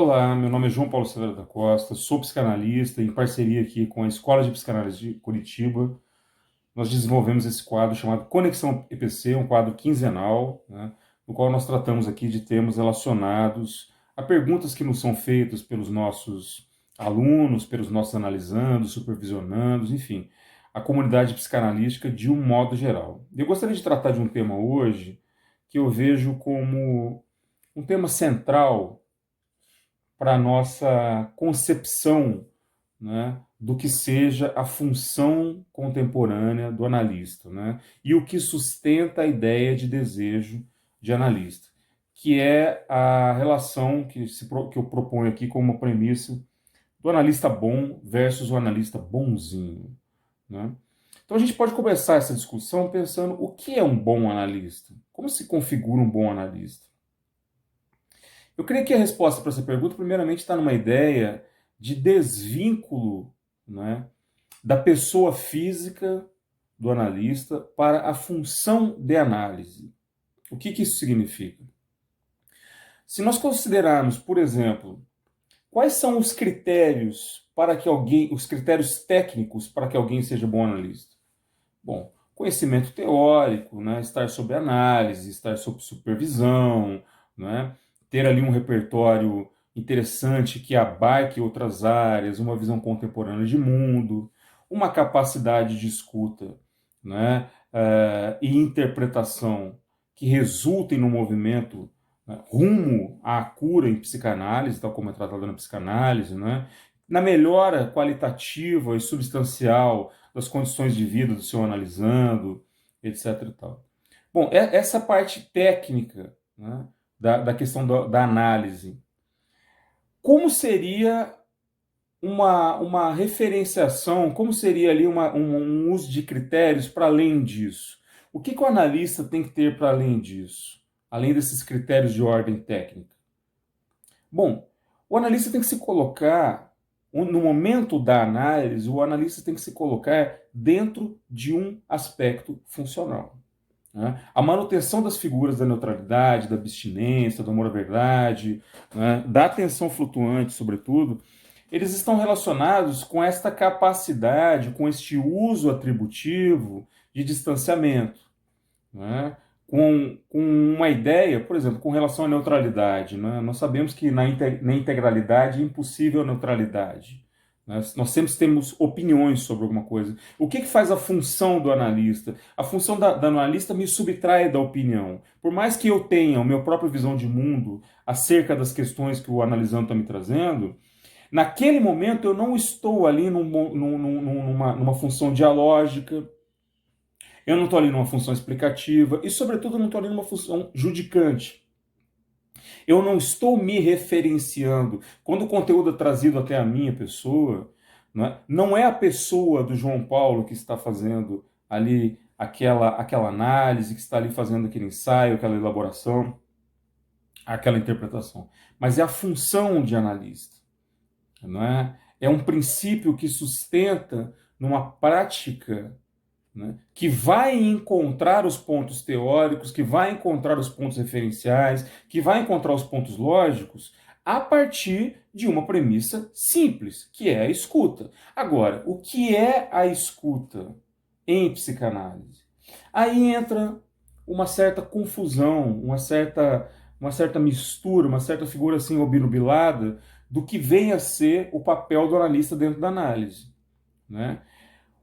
Olá, meu nome é João Paulo Silveira da Costa, sou psicanalista em parceria aqui com a Escola de Psicanálise de Curitiba. Nós desenvolvemos esse quadro chamado Conexão EPC, um quadro quinzenal, né, no qual nós tratamos aqui de temas relacionados a perguntas que nos são feitas pelos nossos alunos, pelos nossos analisandos, supervisionandos, enfim, a comunidade psicanalística de um modo geral. Eu gostaria de tratar de um tema hoje que eu vejo como um tema central para a nossa concepção, né, do que seja a função contemporânea do analista, né, e o que sustenta a ideia de desejo de analista, que é a relação que eu proponho aqui como uma premissa do analista bom versus o analista bonzinho. Né? Então a gente pode começar essa discussão pensando o que é um bom analista? Como se configura um bom analista? Eu creio que a resposta para essa pergunta, primeiramente, está numa ideia de desvínculo, né, da pessoa física do analista para a função de análise. O que isso significa? Se nós considerarmos, por exemplo, quais são os critérios para que alguém, os critérios técnicos para que alguém seja bom analista? Bom, conhecimento teórico, né, estar sob análise, estar sob supervisão, né, ter ali um repertório interessante que abarque outras áreas, uma visão contemporânea de mundo, uma capacidade de escuta, né, e interpretação que resultem no movimento, né, rumo à cura em psicanálise, tal como é tratado na psicanálise, né, na melhora qualitativa e substancial das condições de vida do seu analisando, etc. E tal. Bom, essa parte técnica, né, da questão da análise. Como seria uma referenciação, como seria ali um uso de critérios para além disso? O que o analista tem que ter para além disso? Além desses critérios de ordem técnica? Bom, o analista tem que se colocar, no momento da análise, o analista tem que se colocar dentro de um aspecto funcional. Né? A manutenção das figuras da neutralidade, da abstinência, do amor à verdade, né, da atenção flutuante, sobretudo, eles estão relacionados com esta capacidade, com este uso atributivo de distanciamento. Né? Com uma ideia, por exemplo, com relação à neutralidade. Né? Nós sabemos que na integralidade é impossível a neutralidade. Né? Nós sempre temos opiniões sobre alguma coisa. O que faz a função do analista? A função da analista me subtrai da opinião. Por mais que eu tenha a minha própria visão de mundo acerca das questões que o analisando está me trazendo, naquele momento eu não estou ali numa função dialógica, eu não estou ali numa função explicativa e, sobretudo, eu não estou ali numa função judicante. Eu não estou me referenciando. Quando o conteúdo é trazido até a minha pessoa, não é a pessoa do João Paulo que está fazendo ali aquela análise, que está ali fazendo aquele ensaio, aquela elaboração, aquela interpretação, mas é a função de analista. Não é? É um princípio que sustenta numa prática, né, que vai encontrar os pontos teóricos, que vai encontrar os pontos referenciais, que vai encontrar os pontos lógicos a partir de uma premissa simples, que é a escuta. Agora, o que é a escuta em psicanálise? Aí entra uma certa confusão, uma certa mistura, uma certa figura assim obnubilada do que vem a ser o papel do analista dentro da análise. Né?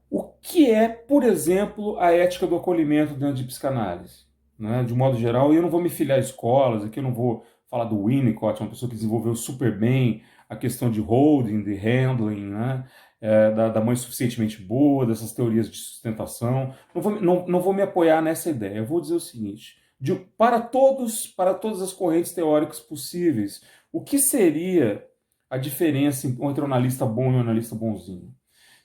O que é, por exemplo, a ética do acolhimento dentro de psicanálise? Né? De um modo geral, eu não vou me filiar a escolas, aqui eu não vou falar do Winnicott, uma pessoa que desenvolveu super bem a questão de holding, de handling, né? Da mãe suficientemente boa, dessas teorias de sustentação. Não vou me apoiar nessa ideia. Eu vou dizer o seguinte, para todas as correntes teóricas possíveis, o que seria a diferença entre um analista bom e um analista bonzinho?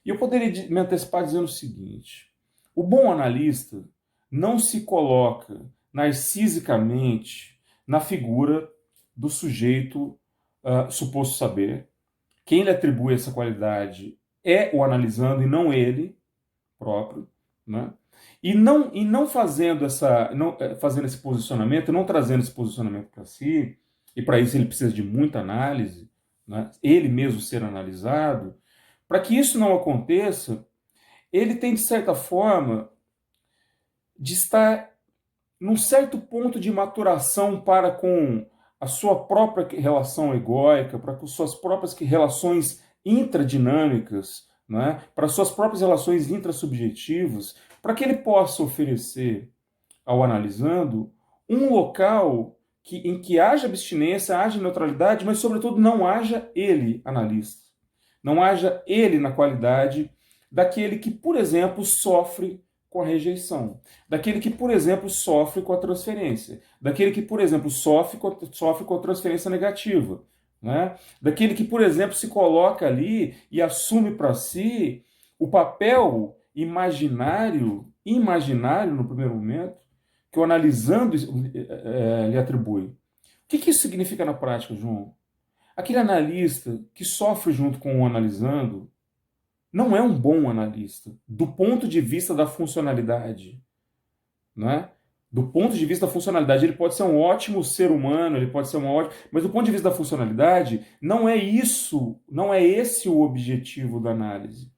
E eu poderia me antecipar dizendo o seguinte: o bom analista não se coloca narcisicamente na figura do sujeito suposto saber. Quem lhe atribui essa qualidade é o analisando e não ele próprio. Né? E não fazendo esse posicionamento, não trazendo esse posicionamento para si, e para isso ele precisa de muita análise, né? Ele mesmo ser analisado. Para que isso não aconteça, ele tem, de certa forma, de estar num certo ponto de maturação para com a sua própria relação egóica, para com suas próprias relações intradinâmicas, né? Para suas próprias relações intrasubjetivas, para que ele possa oferecer ao analisando um local em que haja abstinência, haja neutralidade, mas, sobretudo, não haja ele, analista. Não haja ele na qualidade daquele que, por exemplo, sofre com a rejeição, daquele que, por exemplo, sofre com a transferência, daquele que, por exemplo, sofre com a transferência negativa, né? Daquele que, por exemplo, se coloca ali e assume para si o papel imaginário no primeiro momento, que o analisando lhe atribui. O que isso significa na prática, João? Aquele analista que sofre junto com o analisando não é um bom analista, do ponto de vista da funcionalidade. Né? Do ponto de vista da funcionalidade, ele pode ser um ótimo ser humano, ele pode ser um ótimo. Mas do ponto de vista da funcionalidade, não é isso, não é esse o objetivo da análise.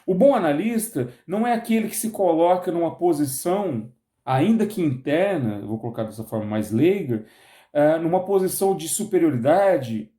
O bom analista não é aquele que se coloca numa posição, ainda que interna, eu vou colocar dessa forma mais leiga, numa posição de superioridade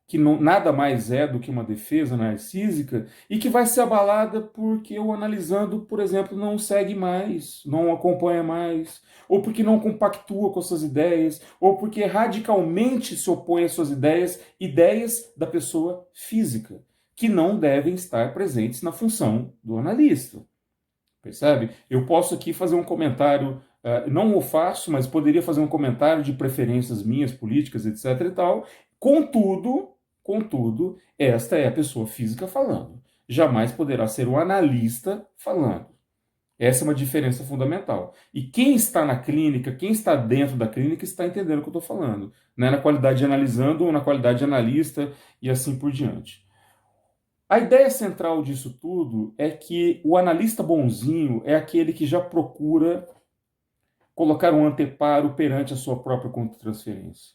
que não, nada mais é do que uma defesa narcísica, e que vai ser abalada porque o analisando, por exemplo, não segue mais, não acompanha mais, ou porque não compactua com as suas ideias, ou porque radicalmente se opõe às suas ideias, ideias da pessoa física, que não devem estar presentes na função do analista. Percebe? Eu posso aqui fazer um comentário, não o faço, mas poderia fazer um comentário de preferências minhas, políticas, etc e tal. Contudo, esta é a pessoa física falando. Jamais poderá ser o analista falando. Essa é uma diferença fundamental. E quem está na clínica, quem está dentro da clínica, está entendendo o que eu estou falando. Não é na qualidade de analisando ou na qualidade de analista e assim por diante. A ideia central disso tudo é que o analista bonzinho é aquele que já procura colocar um anteparo perante a sua própria contratransferência.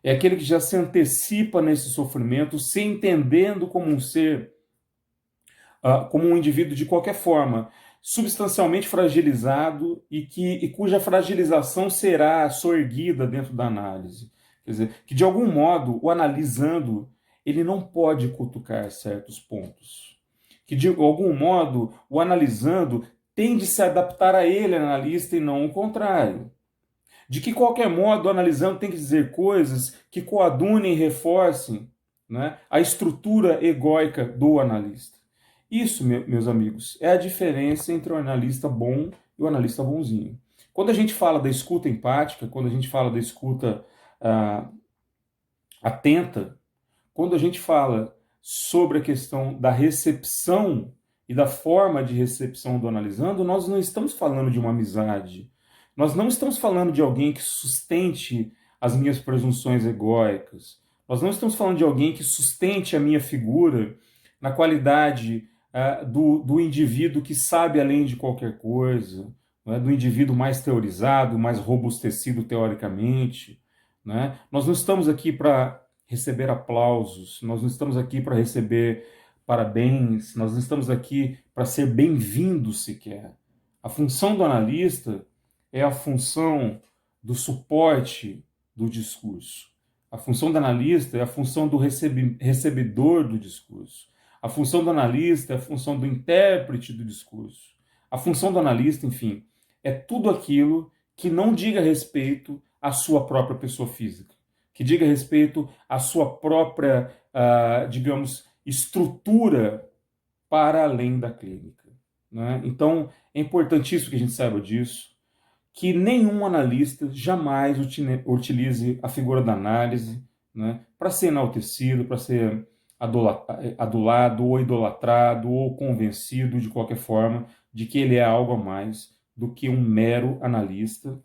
É aquele que já se antecipa nesse sofrimento, se entendendo como um ser, como um indivíduo de qualquer forma, substancialmente fragilizado e cuja fragilização será soerguida dentro da análise. Quer dizer, que de algum modo, o analisando, ele não pode cutucar certos pontos. Que de algum modo, o analisando tem de se adaptar a ele, analista, e não o contrário. De que qualquer modo, o analisando tem que dizer coisas que coadunem e reforcem, né, a estrutura egóica do analista. Isso, meus amigos, é a diferença entre o analista bom e o analista bonzinho. Quando a gente fala da escuta empática, quando a gente fala da escuta atenta, quando a gente fala sobre a questão da recepção e da forma de recepção do analisando, nós não estamos falando de uma amizade. Nós não estamos falando de alguém que sustente as minhas presunções egóicas. Nós não estamos falando de alguém que sustente a minha figura na qualidade do indivíduo que sabe além de qualquer coisa, né? Do indivíduo mais teorizado, mais robustecido teoricamente. Né? Nós não estamos aqui para receber aplausos, nós não estamos aqui para receber parabéns, nós não estamos aqui para ser bem-vindos sequer. A função do analista é a função do suporte do discurso. A função do analista é a função do recebedor do discurso. A função do analista é a função do intérprete do discurso. A função do analista, enfim, é tudo aquilo que não diga respeito à sua própria pessoa física, que diga respeito à sua própria, digamos, estrutura para além da clínica. Né? Então, é importantíssimo que a gente saiba disso, que nenhum analista jamais utilize a figura da análise, né, para ser enaltecido, para ser adulado ou idolatrado ou convencido de qualquer forma de que ele é algo a mais do que um mero analista.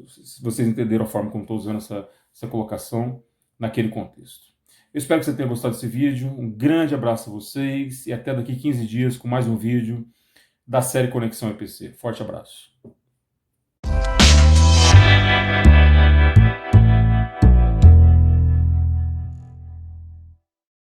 Se vocês entenderam a forma como estou usando essa colocação naquele contexto. Eu espero que você tenha gostado desse vídeo. Um grande abraço a vocês e até daqui 15 dias com mais um vídeo da série Conexão EPC. Forte abraço.